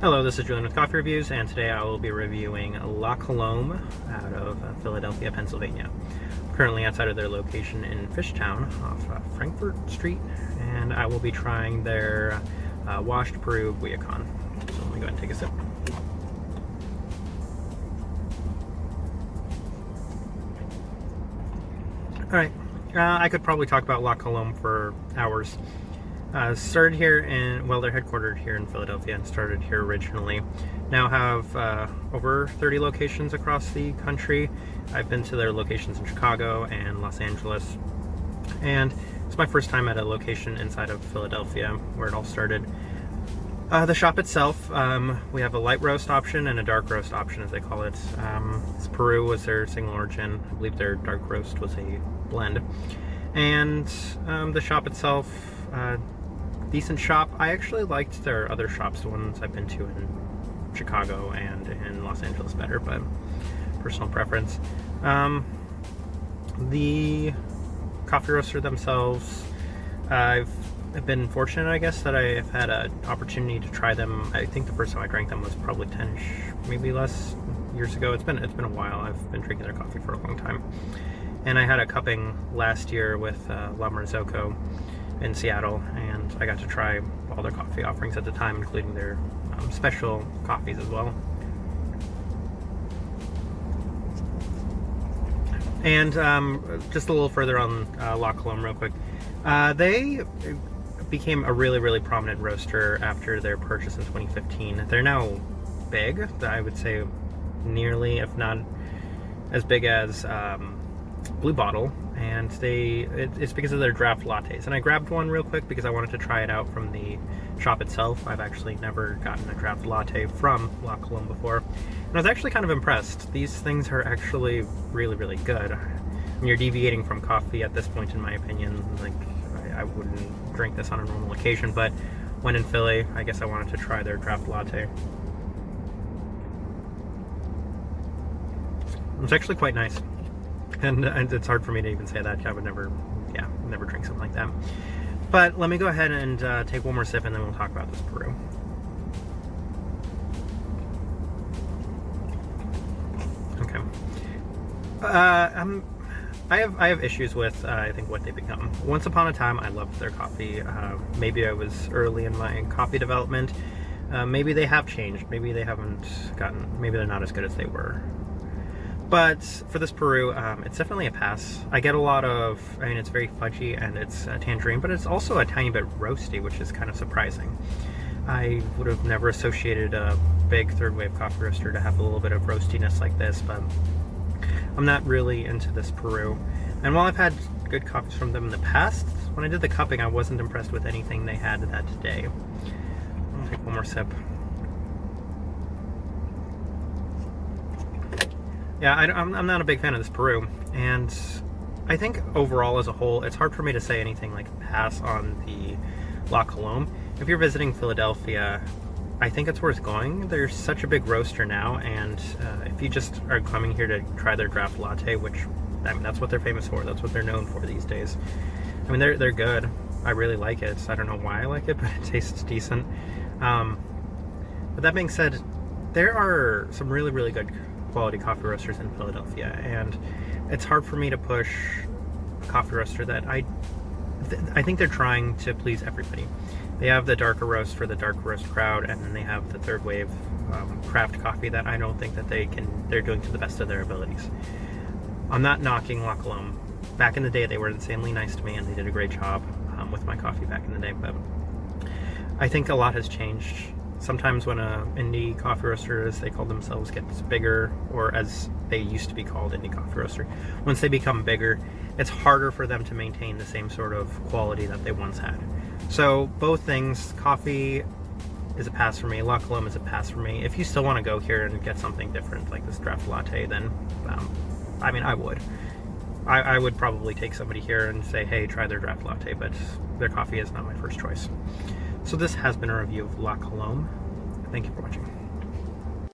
Hello, this is Julian with Coffee Reviews, and today I will be reviewing La Colombe out of Philadelphia, Pennsylvania. I'm currently outside of their location in Fishtown off Frankfurt Street, and I will be trying their washed Peru Guayacan. So let me go ahead and take a sip. Alright, I could probably talk about La Colombe for hours. Started here they're headquartered here in Philadelphia and started here originally. Now have over 30 locations across the country. I've been to their locations in Chicago and Los Angeles. And it's my first time at a location inside of Philadelphia where it all started. The shop itself, we have a light roast option and a dark roast option, as they call it. Peru was their single origin. I believe their dark roast was a blend. And the shop itself, decent shop. I actually liked their other shops, the ones I've been to in Chicago and in Los Angeles better, but personal preference. The coffee roaster themselves, I've been fortunate, I guess, that I've had an opportunity to try them. I think the first time I drank them was probably 10-ish, maybe less years ago. It's been a while. I've been drinking their coffee for a long time. And I had a cupping last year with La Marzocco in Seattle, and I got to try all their coffee offerings at the time, including their special coffees as well. And just a little further on La Colombe real quick. They became a really prominent roaster after their purchase in 2015. They're now big, I would say nearly, if not as big as Blue Bottle, and it's because of their draft lattes. And I grabbed one real quick because I wanted to try it out from the shop itself. I've actually never gotten a draft latte from La Colombe before, and I was actually kind of impressed. These things are actually really good. When you're deviating from coffee at this point, in my opinion, like I wouldn't drink this on a normal occasion, but when in Philly, I guess I wanted to try their draft latte. It's actually quite nice. And it's hard for me to even say that. I would never drink something like that. But let me go ahead and take one more sip, and then we'll talk about this Peru. Okay. I have issues with I think what they become. Once upon a time, I loved their coffee. Maybe I was early in my coffee development. Maybe they have changed. Maybe they haven't gotten. Maybe they're not as good as they were. But for this Peru, it's definitely a pass. I get a lot of, it's very fudgy and it's tangerine, but it's also a tiny bit roasty, which is kind of surprising. I would have never associated a big third wave coffee roaster to have a little bit of roastiness like this, but I'm not really into this Peru. And while I've had good coffees from them in the past, when I did the cupping, I wasn't impressed with anything they had that day. I'll take one more sip. Yeah, I'm not a big fan of this Peru, and I think overall as a whole, it's hard for me to say anything like pass on the La Colombe. If you're visiting Philadelphia, I think it's worth going. There's such a big roaster now, and if you just are coming here to try their draft latte, which, that's what they're famous for, that's what they're known for these days. They're good. I really like it. I don't know why I like it, but it tastes decent. But that being said, there are some really good quality coffee roasters in Philadelphia, and it's hard for me to push a coffee roaster that I think they're trying to please everybody. They have the darker roast for the dark roast crowd, and then they have the third wave craft coffee that I don't think that they're doing to the best of their abilities. I'm not knocking La Colombe. Back in the day, they were insanely nice to me, and they did a great job with my coffee back in the day, but I think a lot has changed. Sometimes when a indie coffee roaster, as they call themselves, gets bigger, or as they used to be called, indie coffee roaster, once they become bigger, it's harder for them to maintain the same sort of quality that they once had. So both things, coffee is a pass for me, La Colombe is a pass for me. If you still want to go here and get something different like this draft latte, then I would. I would probably take somebody here and say, hey, try their draft latte, but their coffee is not my first choice. So this has been a review of La Colombe. Thank you for watching.